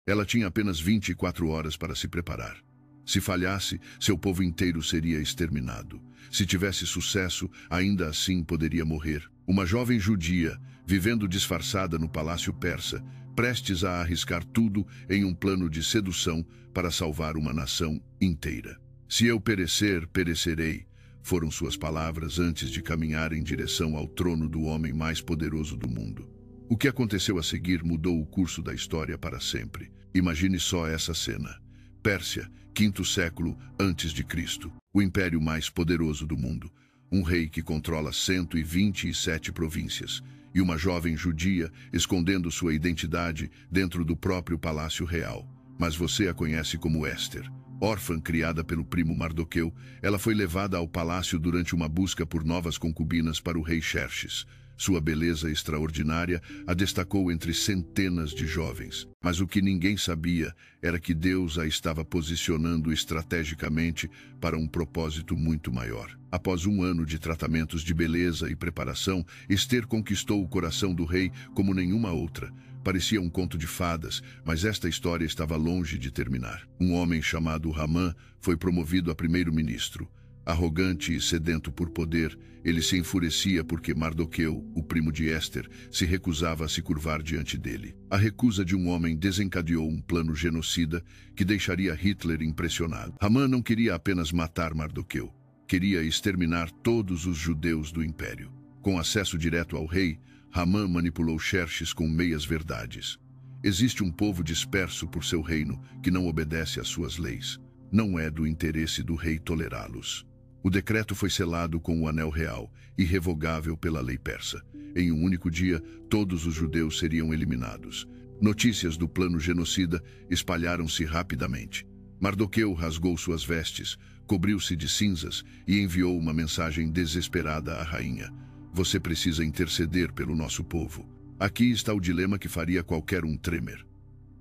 Ela tinha apenas 24 horas para se preparar. Se falhasse, seu povo inteiro seria exterminado. Se tivesse sucesso, ainda assim poderia morrer. Uma jovem judia, vivendo disfarçada no palácio persa, prestes a arriscar tudo em um plano de sedução para salvar uma nação inteira. Se eu perecer, perecerei, foram suas palavras antes de caminhar em direção ao trono do homem mais poderoso do mundo. O que aconteceu a seguir mudou o curso da história para sempre. Imagine só essa cena. Pérsia, 5º século antes de Cristo, o império mais poderoso do mundo, um rei que controla 127 províncias, e uma jovem judia escondendo sua identidade dentro do próprio palácio real. Mas você a conhece como Éster. Órfã criada pelo primo Mardoqueu, ela foi levada ao palácio durante uma busca por novas concubinas para o rei Xerxes. Sua beleza extraordinária a destacou entre centenas de jovens. Mas o que ninguém sabia era que Deus a estava posicionando estrategicamente para um propósito muito maior. Após um ano de tratamentos de beleza e preparação, Ester conquistou o coração do rei como nenhuma outra. Parecia um conto de fadas, mas esta história estava longe de terminar. Um homem chamado Hamã foi promovido a primeiro-ministro. Arrogante e sedento por poder, ele se enfurecia porque Mardoqueu, o primo de Éster, se recusava a se curvar diante dele. A recusa de um homem desencadeou um plano genocida que deixaria Hitler impressionado. Hamã não queria apenas matar Mardoqueu, queria exterminar todos os judeus do império. Com acesso direto ao rei, Hamã manipulou Xerxes com meias-verdades. Existe um povo disperso por seu reino que não obedece às suas leis. Não é do interesse do rei tolerá-los. O decreto foi selado com o anel real, irrevogável pela lei persa. Em um único dia, todos os judeus seriam eliminados. Notícias do plano genocida espalharam-se rapidamente. Mardoqueu rasgou suas vestes, cobriu-se de cinzas e enviou uma mensagem desesperada à rainha. Você precisa interceder pelo nosso povo. Aqui está o dilema que faria qualquer um tremer.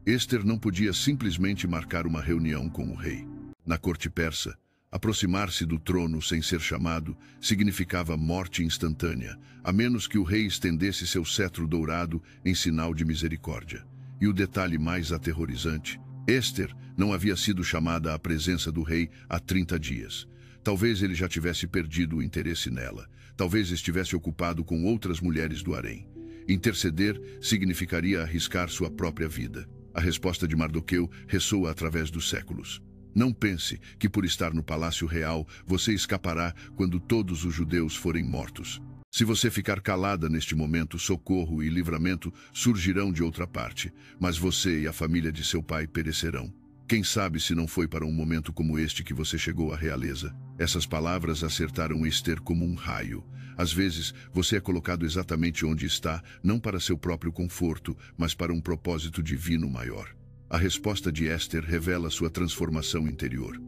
Éster não podia simplesmente marcar uma reunião com o rei. Na corte persa, aproximar-se do trono sem ser chamado significava morte instantânea, a menos que o rei estendesse seu cetro dourado em sinal de misericórdia. E o detalhe mais aterrorizante, Éster não havia sido chamada à presença do rei há 30 dias. Talvez ele já tivesse perdido o interesse nela. Talvez estivesse ocupado com outras mulheres do harém. Interceder significaria arriscar sua própria vida. A resposta de Mardoqueu ressoa através dos séculos. Não pense que por estar no palácio real você escapará quando todos os judeus forem mortos. Se você ficar calada neste momento, socorro e livramento surgirão de outra parte, mas você e a família de seu pai perecerão. Quem sabe se não foi para um momento como este que você chegou à realeza? Essas palavras acertaram Ester como um raio. Às vezes, você é colocado exatamente onde está, não para seu próprio conforto, mas para um propósito divino maior. A resposta de Éster revela sua transformação interior.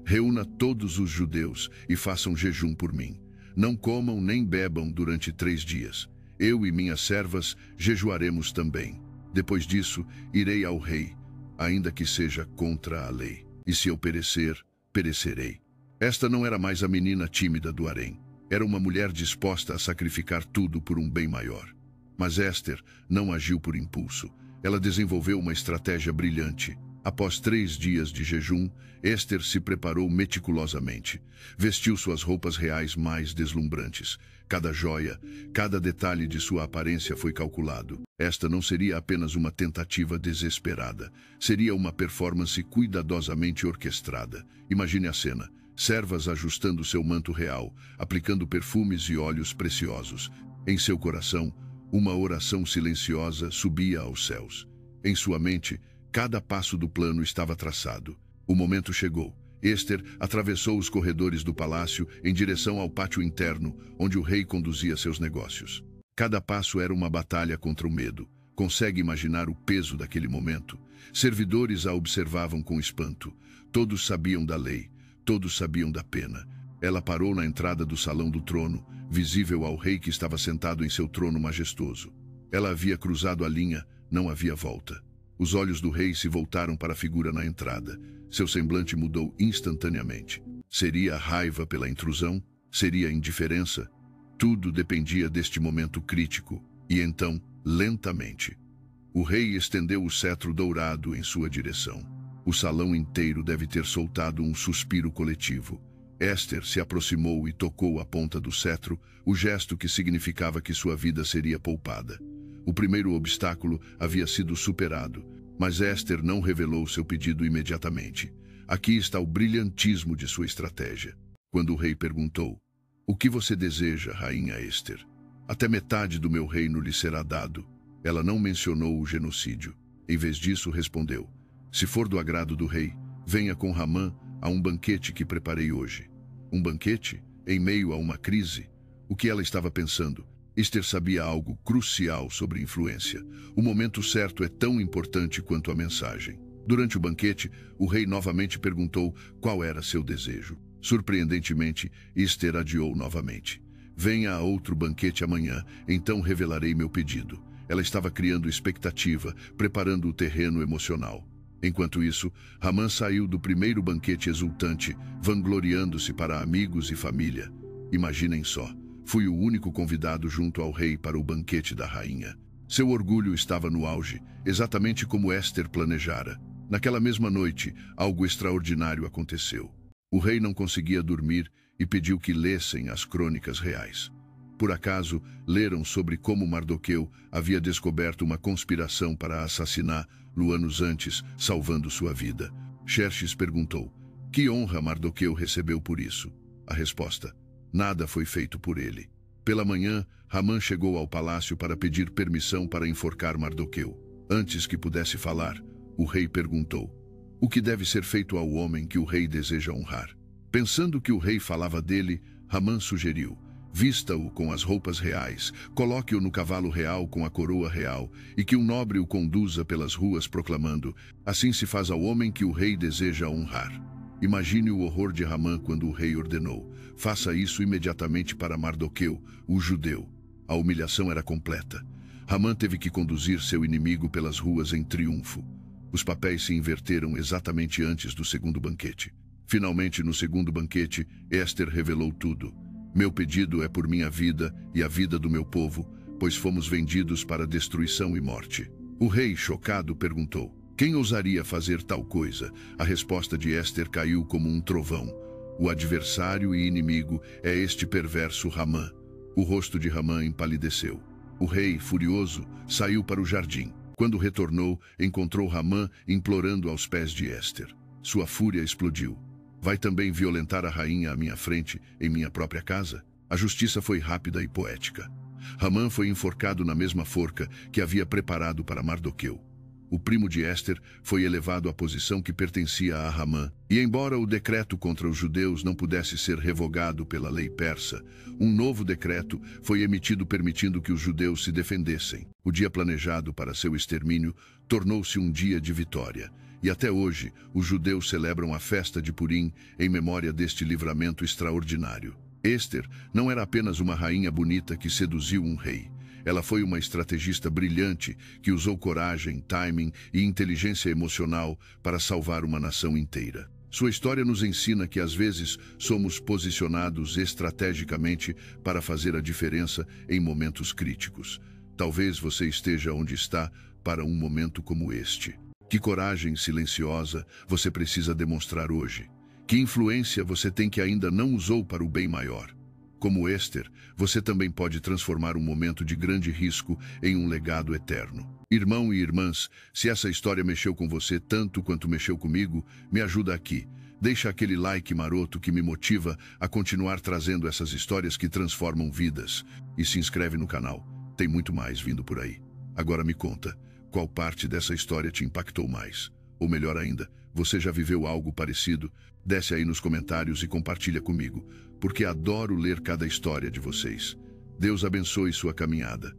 Reúna todos os judeus e façam jejum por mim. Não comam nem bebam durante 3 dias. Eu e minhas servas jejuaremos também. Depois disso, irei ao rei, ainda que seja contra a lei. E se eu perecer, perecerei. Esta não era mais a menina tímida do harém. Era uma mulher disposta a sacrificar tudo por um bem maior. Mas Éster não agiu por impulso. Ela desenvolveu uma estratégia brilhante. Após 3 dias de jejum, Éster se preparou meticulosamente. Vestiu suas roupas reais mais deslumbrantes. Cada joia, cada detalhe de sua aparência foi calculado. Esta não seria apenas uma tentativa desesperada. Seria uma performance cuidadosamente orquestrada. Imagine a cena. Servas ajustando seu manto real, aplicando perfumes e óleos preciosos. Em seu coração, uma oração silenciosa subia aos céus. Em sua mente, cada passo do plano estava traçado. O momento chegou. Éster atravessou os corredores do palácio em direção ao pátio interno, onde o rei conduzia seus negócios. Cada passo era uma batalha contra o medo. Consegue imaginar o peso daquele momento? Servidores a observavam com espanto. Todos sabiam da lei, todos sabiam da pena. Ela parou na entrada do salão do trono, visível ao rei que estava sentado em seu trono majestoso. Ela havia cruzado a linha, não havia volta. Os olhos do rei se voltaram para a figura na entrada. Seu semblante mudou instantaneamente. Seria raiva pela intrusão? Seria indiferença? Tudo dependia deste momento crítico. E então, lentamente, O rei estendeu o cetro dourado em sua direção. O salão inteiro deve ter soltado um suspiro coletivo. Esther se aproximou e tocou a ponta do cetro, o gesto que significava que sua vida seria poupada. O primeiro obstáculo havia sido superado, mas Esther não revelou seu pedido imediatamente. Aqui está o brilhantismo de sua estratégia. Quando o rei perguntou: "O que você deseja, rainha Esther?" "Até metade do meu reino lhe será dado." Ela não mencionou o genocídio. Em vez disso, respondeu: "Se for do agrado do rei, venha com Ramã a um banquete que preparei hoje." Um banquete? Em meio a uma crise? O que ela estava pensando? Esther sabia algo crucial sobre influência. O momento certo é tão importante quanto a mensagem. Durante o banquete, o rei novamente perguntou qual era seu desejo. Surpreendentemente, Esther adiou novamente. "Venha a outro banquete amanhã, então revelarei meu pedido." Ela estava criando expectativa, preparando o terreno emocional. Enquanto isso, Ramã saiu do primeiro banquete exultante, vangloriando-se para amigos e família. Imaginem só, fui o único convidado junto ao rei para o banquete da rainha. Seu orgulho estava no auge, exatamente como Esther planejara. Naquela mesma noite, algo extraordinário aconteceu. O rei não conseguia dormir e pediu que lessem as crônicas reais. Por acaso, leram sobre como Mardoqueu havia descoberto uma conspiração para assassiná-lo anos antes, salvando sua vida. Xerxes perguntou: "Que honra Mardoqueu recebeu por isso?" A resposta: "Nada foi feito por ele." Pela manhã, Ramã chegou ao palácio para pedir permissão para enforcar Mardoqueu. Antes que pudesse falar, o rei perguntou: "O que deve ser feito ao homem que o rei deseja honrar?" Pensando que o rei falava dele, Ramã sugeriu: "Vista-o com as roupas reais, coloque-o no cavalo real com a coroa real, e que um nobre o conduza pelas ruas proclamando: assim se faz ao homem que o rei deseja honrar." Imagine o horror de Ramã quando o rei ordenou: "Faça isso imediatamente para Mardoqueu, o judeu." A humilhação era completa. Ramã teve que conduzir seu inimigo pelas ruas em triunfo. Os papéis se inverteram exatamente antes do segundo banquete. Finalmente, no segundo banquete, Esther revelou tudo. "Meu pedido é por minha vida e a vida do meu povo, pois fomos vendidos para destruição e morte." O rei, chocado, perguntou: "Quem ousaria fazer tal coisa?" A resposta de Esther caiu como um trovão: "O adversário e inimigo é este perverso Ramã." O rosto de Ramã empalideceu. O rei, furioso, saiu para o jardim. Quando retornou, encontrou Ramã implorando aos pés de Esther. Sua fúria explodiu. "Vai também violentar a rainha à minha frente, em minha própria casa?" A justiça foi rápida e poética. Ramã foi enforcado na mesma forca que havia preparado para Mardoqueu. O primo de Esther foi elevado à posição que pertencia a Ramã, e embora o decreto contra os judeus não pudesse ser revogado pela lei persa, um novo decreto foi emitido permitindo que os judeus se defendessem. O dia planejado para seu extermínio tornou-se um dia de vitória. E até hoje, os judeus celebram a festa de Purim em memória deste livramento extraordinário. Esther não era apenas uma rainha bonita que seduziu um rei. Ela foi uma estrategista brilhante que usou coragem, timing e inteligência emocional para salvar uma nação inteira. Sua história nos ensina que às vezes somos posicionados estrategicamente para fazer a diferença em momentos críticos. Talvez você esteja onde está para um momento como este. Que coragem silenciosa você precisa demonstrar hoje? Que influência você tem que ainda não usou para o bem maior? Como Esther, você também pode transformar um momento de grande risco em um legado eterno. Irmão e irmãs, se essa história mexeu com você tanto quanto mexeu comigo, me ajuda aqui. Deixa aquele like maroto que me motiva a continuar trazendo essas histórias que transformam vidas. E se inscreve no canal. Tem muito mais vindo por aí. Agora me conta, qual parte dessa história te impactou mais? Ou melhor ainda, você já viveu algo parecido? Desce aí nos comentários e compartilha comigo, porque adoro ler cada história de vocês. Deus abençoe sua caminhada.